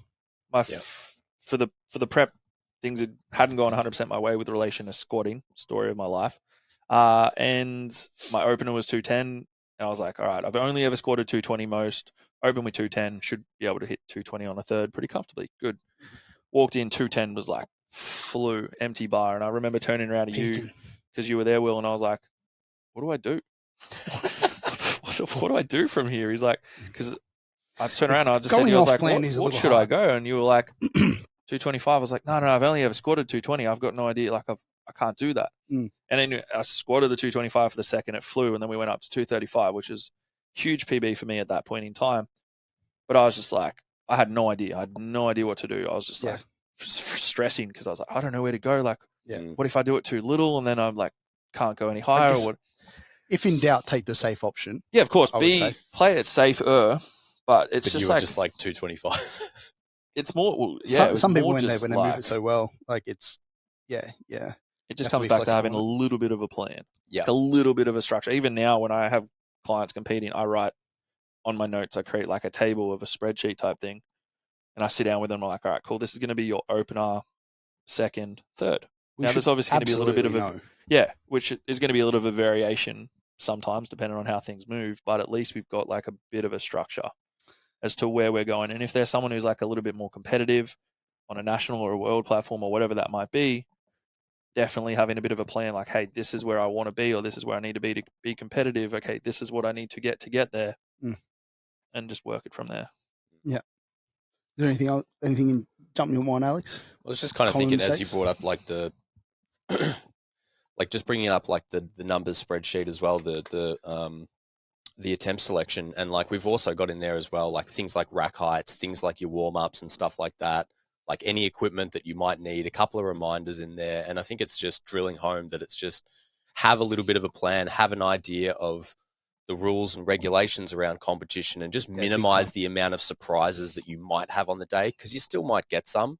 For the prep, things hadn't gone 100% my way with relation to squatting. Story of my life. And my opener was 210, and I was like, all right, I've only ever squatted 220 most. Open with 210, should be able to hit 220 on a third pretty comfortably. Good. Walked in, 210 was like flew, empty bar, and I remember turning around to you because you were there, Will, and I was like, what do I do? What do I do from here? He's like, because I just turned around and I just said, I was like, what should I go? And you were like, 225. I was like, no, I've only ever squatted 220. I've got no idea. Like, I can't do that. And then I squatted the 225 for the second. It flew, and then we went up to 235, which is huge PB for me at that point in time. But I was just like, I had no idea. I had no idea what to do. I was just like stressing because I was like, I don't know where to go. Like, what if I do it too little and then I'm like, can't go any higher? Or what? If in doubt, take the safe option. Yeah, of course. Play it safer, but it's but just you like were just like 225. It's more. Some people when they move it so well, like it's It just comes back to having a little bit of a plan, like a little bit of a structure. Even now, when I have clients competing, I write on my notes. I create like a table of a spreadsheet type thing, and I sit down with them. I'm like, all right, cool. This is going to be your opener, second, third. Now, there's obviously going to be a little bit of which is going to be a little bit of a variation sometimes, depending on how things move. But at least we've got like a bit of a structure as to where we're going. And if there's someone who's like a little bit more competitive on a national or a world platform or whatever that might be, definitely having a bit of a plan, like, hey, this is where I want to be, or this is where I need to be competitive. Okay, this is what I need to get there, and just work it from there. Yeah. Is there anything else? Anything jumping your mind, Alex? I was just kind of thinking as you brought up like the, like just bringing up like the numbers spreadsheet as well, the attempt selection, and like we've also got in there as well like things like rack heights, things like your warm ups and stuff like that. Like any equipment that you might need, a couple of reminders in there. And I think it's just drilling home that it's just have a little bit of a plan, have an idea of the rules and regulations around competition, and just minimize the amount of surprises that you might have on the day, because you still might get some.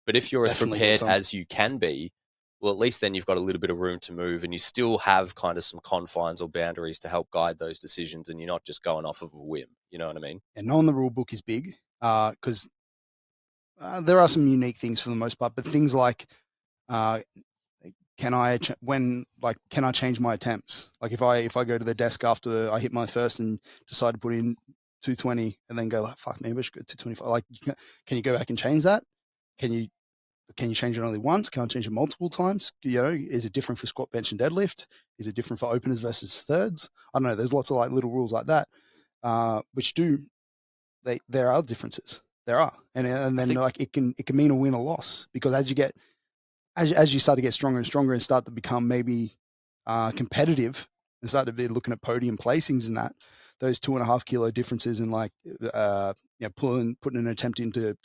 But if you're as prepared as you can be, well, at least then you've got a little bit of room to move, and you still have kind of some confines or boundaries to help guide those decisions, and you're not just going off of a whim. You know what I mean? And knowing the rule book is big, because there are some unique things for the most part, but things like, can I change my attempts? Like if I go to the desk after I hit my first and decide to put in 220 and then go like, fuck, maybe I should go 225. Like, can you go back and change that? Can you change it only once? Can I change it multiple times? Is it different for squat, bench, and deadlift? Is it different for openers versus thirds? I don't know. There's lots of like little rules like that, which there are differences. There are, and then like it can mean a win or loss, because as you start to get stronger and stronger and start to become maybe competitive and start to be looking at podium placings and that, those 2.5 kilo differences in like putting an attempt into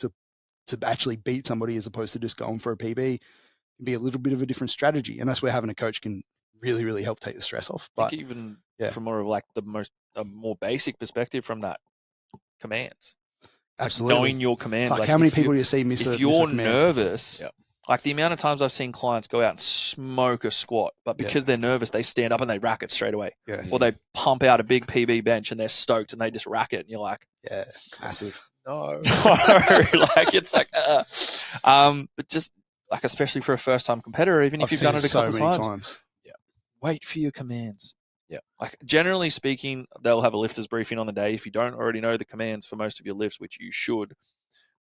to actually beat somebody as opposed to just going for a PB can be a little bit of a different strategy, and that's where having a coach can really, really help take the stress off. But I think even from more of like a more basic perspective from that, commands. Absolutely. Knowing your commands. Like how many people do you see miss if you're nervous, like the amount of times I've seen clients go out and smoke a squat, but because they're nervous, they stand up and they rack it straight away. Yeah. Or they pump out a big PB bench and they're stoked and they just rack it. And you're like, yeah, massive. No. Like it's like, but just like, especially for a first time competitor, even if you've done it a couple times. Yeah. Wait for your commands. Yeah. Like generally speaking, they'll have a lifters briefing on the day. If you don't already know the commands for most of your lifts, which you should,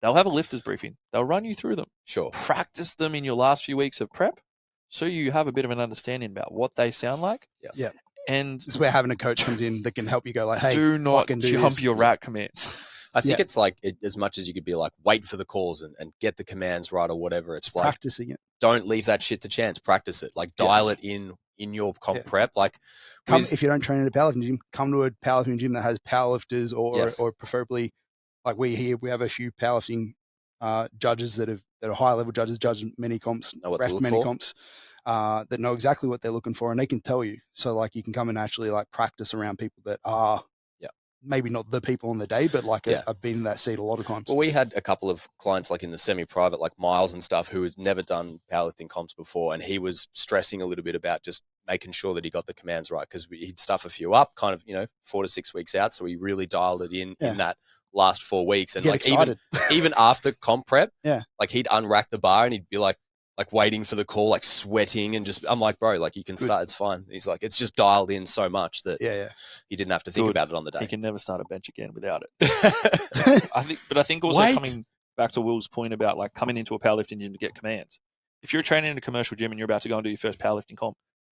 they'll have a lifters briefing. They'll run you through them. Sure. Practice them in your last few weeks of prep so you have a bit of an understanding about what they sound like. Yeah. Yeah. And this is where having a coach comes in that can help you go like, hey, do not jump your rack commands. I think it's like, as much as you could be like, wait for the calls and get the commands right or whatever. It's like practicing it. Don't leave that shit to chance. Practice it. Like dial it in your comp prep. Like if you don't train in a powerlifting gym, come to a powerlifting gym that has powerlifters or preferably like we have a few powerlifting judges that are high level judges, judge many comps, ref many comps, that know exactly what they're looking for and they can tell you. So like you can come and actually like practice around people that are maybe not the people on the day, but like I've been in that seat a lot of times. Well, we had a couple of clients like in the semi-private, like Miles and stuff, who had never done powerlifting comps before, and he was stressing a little bit about just making sure that he got the commands right, because he'd stuff a few up kind of, 4 to 6 weeks out. So he really dialed it in that last 4 weeks. And like even after comp prep, like he'd unrack the bar and he'd be like waiting for the call, like sweating and just, I'm like, bro, like you can start, it's fine. He's like, it's just dialed in so much that he didn't have to think about it on the day. He can never start a bench again without it. I think also coming back to Will's point about like coming into a powerlifting gym to get commands. If you're training in a commercial gym and you're about to go and do your first powerlifting comp,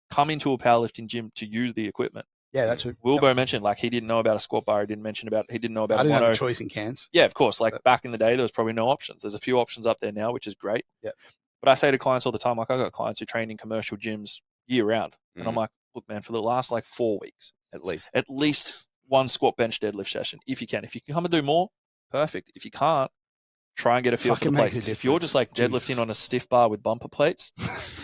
come into a powerlifting gym to use the equipment. Yeah, that's true. Wilbo mentioned like he didn't know about a squat bar. He didn't know about I didn't have a choice in cans. Yeah, of course. Like back in the day, there was probably no options. There's a few options up there now, which is great. Yeah. But I say to clients all the time, like I got clients who train in commercial gyms year round. And I'm like, look, man, for the last like 4 weeks, at least one squat bench deadlift session. If you can come and do more, perfect. If you can't, try and get a feel for the place. If you're just like deadlifting on a stiff bar with bumper plates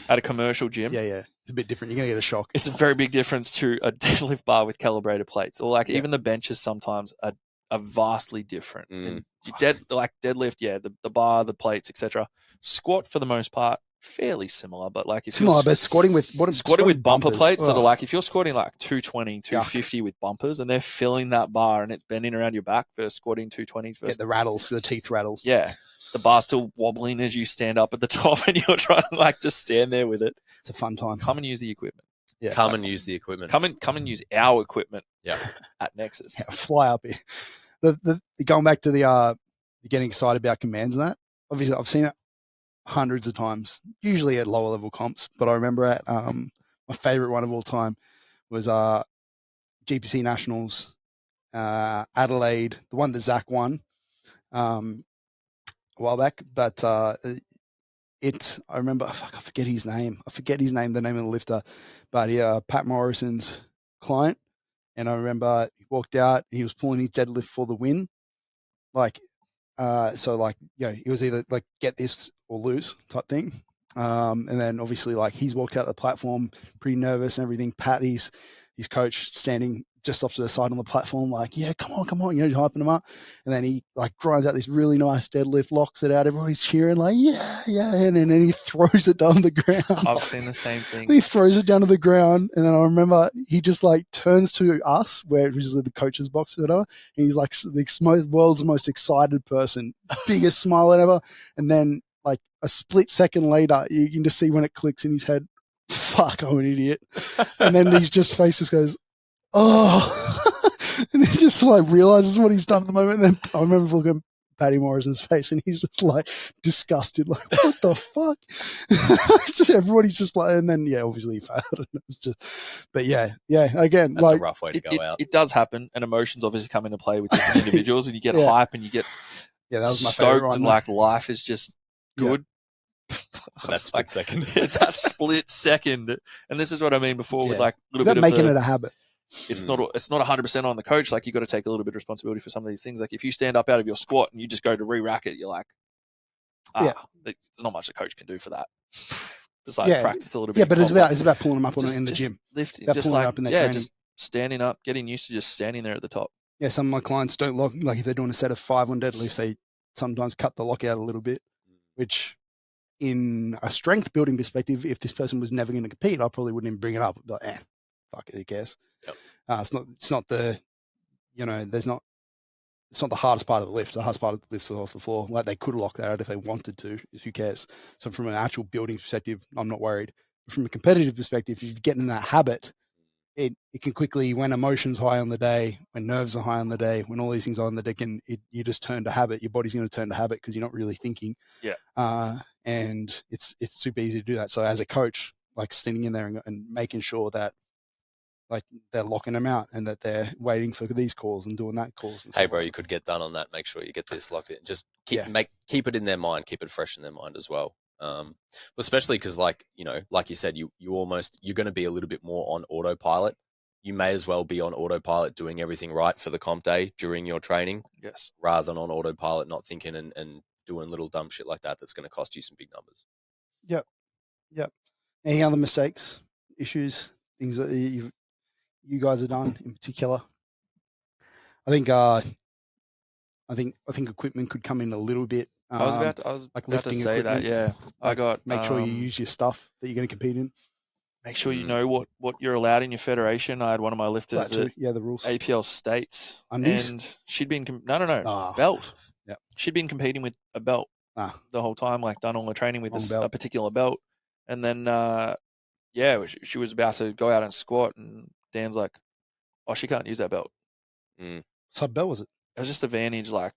at a commercial gym. Yeah. It's a bit different. You're going to get a shock. It's a very big difference to a deadlift bar with calibrated plates, or like even the benches sometimes are vastly different. And deadlift, the bar, the plates, etc. Squat for the most part, fairly similar, but like if but squatting with bumper plates that are like, if you're squatting like 220, 250 with bumpers and they're filling that bar and it's bending around your back versus squatting 220 get the rattles, the teeth rattles. Yeah. The bar's still wobbling as you stand up at the top and you're trying to like just stand there with it. It's a fun time. Come and use the equipment. Yeah. Come and use the equipment. Come and use our equipment. Yeah. At Nexus. Yeah, fly up here. The going back to the getting excited about commands and that. Obviously, I've seen it hundreds of times, usually at lower level comps. But I remember at my favorite one of all time was GPC Nationals, Adelaide, the one that Zach won a while back. But I remember, I forget his name. The name of the lifter, but Pat Morrison's client. And I remember he walked out and he was pulling his deadlift for the win. Like, it was either like get this or lose type thing. And then obviously like he's walked out the platform pretty nervous and everything. Pat, his coach, standing just off to the side on the platform, like, yeah, come on, hyping him up. And then he like grinds out this really nice deadlift, locks it out. Everybody's cheering like, yeah. And then he throws it down to the ground. I've seen the same thing. He throws it down to the ground. And then I remember he just like turns to us, where it was the coach's box or whatever. And he's like the world's most excited person, biggest smile ever. And then like a split second later, you can just see when it clicks in his head, fuck, I'm an idiot. And then his face just goes, oh, and then he just like realizes what he's done at the moment. And then I remember looking at Paddy Morrison's face, and he's just like disgusted, like, what the fuck? Just, everybody's just like, and then obviously he failed. And it was just, but again, that's like, a rough way to go out. It does happen, and emotions obviously come into play with different individuals, and you get hype, and you get that was my stoked, and like life is just good. That split second. That split second, and this is what I mean before with like a little bit of making it a habit. It's not 100% on the coach. Like, you got to take a little bit of responsibility for some of these things. Like, if you stand up out of your squat and you just go to re-rack it, you're like, there's not much the coach can do for that. Besides practice a little bit. Yeah, but it's about pulling them up on it in the gym. Lifting, just pulling up in their training. Just standing up, getting used to just standing there at the top. Yeah, some of my clients don't lock. Like, if they're doing a set of 5 on deadlifts, they sometimes cut the lock out a little bit, which in a strength building perspective, if this person was never going to compete, I probably wouldn't even bring it up. I'd be like, fuck it, who cares? Yep. It's not the, it's not the hardest part of the lift. The hardest part of the lift is off the floor. Like, they could lock that out if they wanted to. Who cares? So from an actual building perspective, I'm not worried. But from a competitive perspective, if you get in that habit, it can quickly, when emotions high on the day, when nerves are high on the day, when all these things are on the day, you just turn to habit. Your body's going to turn to habit because you're not really thinking. Yeah. And it's super easy to do that. So as a coach, like, standing in there and making sure that, like, they're locking them out and that they're waiting for these calls and doing that calls. And hey, bro, you could get done on that. Make sure you get this locked in. Just keep it in their mind. Keep it fresh in their mind as well. Especially because, like you said, you're going to be a little bit more on autopilot. You may as well be on autopilot doing everything right for the comp day during your training. Yes. Rather than on autopilot, not thinking and doing little dumb shit like that. That's going to cost you some big numbers. Yep. Any other mistakes, issues, things that you guys have done in particular? I think equipment could come in a little bit. I was about to say that. Yeah, make sure you use your stuff that you're going to compete in. Make sure you know what you're allowed in your federation. I had one of my lifters the rules. APL States, Undies? and she'd been belt. Yeah, she'd been competing with a belt the whole time, like done all the training with a particular belt, and then she was about to go out and squat, and Dan's like, "Oh, she can't use that belt." So what belt was it? It was just a Vantage, like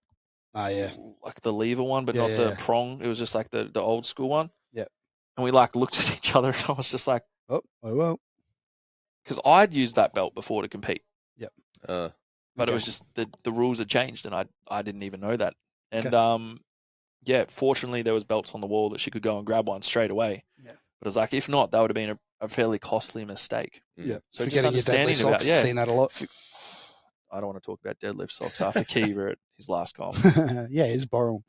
the lever one, but not the prong. It was just like the old school one. Yeah, and we like looked at each other, and I was just like, "Oh, well," because I'd used that belt before to compete. Yep. But it was just the rules had changed, and I didn't even know that. And fortunately there was belts on the wall that she could go and grab one straight away. Yeah. But I was like, if not, that would have been a fairly costly mistake. Yeah. So just understanding about seen that a lot. I don't want to talk about deadlift socks after Kiva at his last comp. He's borrowing.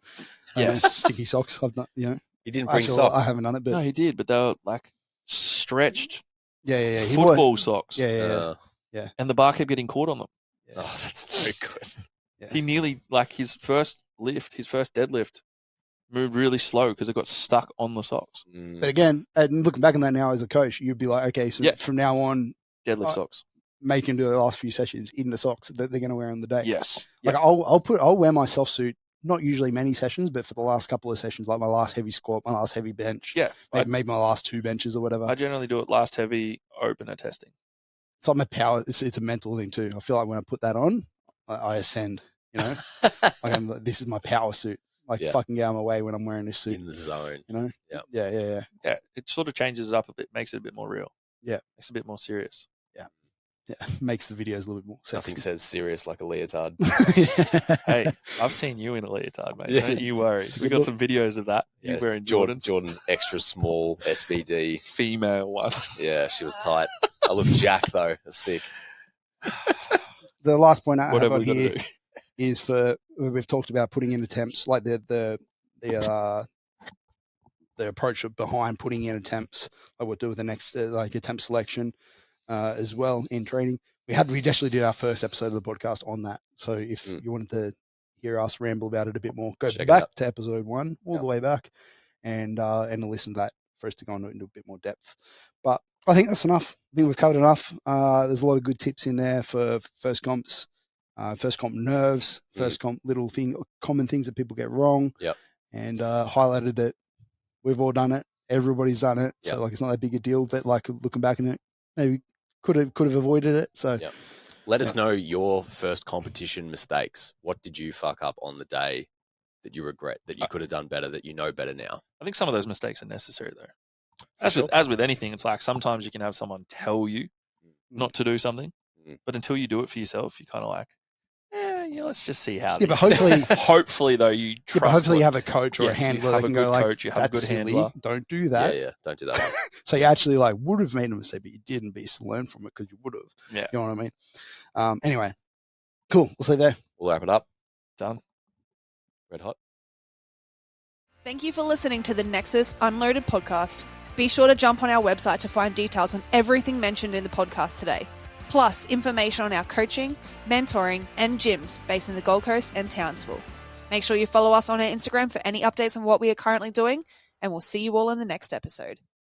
Sticky socks. I've not, You didn't bring socks. I haven't done it, but no, he did. But they were like stretched. Yeah. Football socks. Yeah. And the bar kept getting caught on them. Yeah. Oh, that's very good. Yeah. He nearly, like, his first deadlift, moved really slow because it got stuck on the socks. But again, and looking back on that now as a coach, you'd be like, okay, so from now on, deadlift socks. Make him do the last few sessions in the socks that they're going to wear on the day. Yes. Like I'll wear my soft suit, not usually many sessions, but for the last couple of sessions, like my last heavy squat, my last heavy bench. Yeah. Maybe my last 2 benches or whatever. I generally do it last heavy, opener testing. It's like my power. It's a mental thing too. I feel like when I put that on, I ascend, like this is my power suit. Like fucking get out of my way when I'm wearing this suit. In the zone. Yeah. Yeah. It sort of changes it up a bit, makes it a bit more real. Yeah. Makes it a bit more serious. Yeah, makes the videos a little bit more sexy. Nothing says serious like a leotard. Hey, I've seen you in a leotard, mate. Don't you worry. We got some videos of that. You wearing Jordans. Jordan's extra small SBD. Female one. Yeah, she was tight. I look jacked though. It's sick. The last point I have here is we've talked about putting in attempts, like the approach behind putting in attempts, like what do with the next attempt selection. As well in training. We actually did our first episode of the podcast on that. So if you wanted to hear us ramble about it a bit more, go back to episode 1 all the way back and listen to that for us to go into a bit more depth. But I think that's enough. I think we've covered enough. There's a lot of good tips in there for first comps, first comp nerves, first comp common things that people get wrong. Yep. And highlighted that we've all done it. Everybody's done it. So it's not that big a deal, but like looking back in it, maybe could have avoided it. So Let us know your first competition mistakes. What did you fuck up on the day that you regret, that you could have done better, that you know better now? I think some of those mistakes are necessary, though. As with anything, it's like sometimes you can have someone tell you not to do something, but until you do it for yourself, you're kind of like, let's just see how. Yeah, but hopefully though you trust. Yeah, but hopefully you have a coach or a handler that can go like, coach, you have a good handler. Don't do that. Yeah, don't do that. So you actually like would have made a mistake, but you didn't. But you still learn from it because you would have. Yeah, you know what I mean. Anyway, cool. Let's leave there. We'll wrap it up. Done. Red hot. Thank you for listening to the Nexus Unloaded podcast. Be sure to jump on our website to find details on everything mentioned in the podcast today, plus information on our coaching, mentoring, and gyms based in the Gold Coast and Townsville. Make sure you follow us on our Instagram for any updates on what we are currently doing, and we'll see you all in the next episode.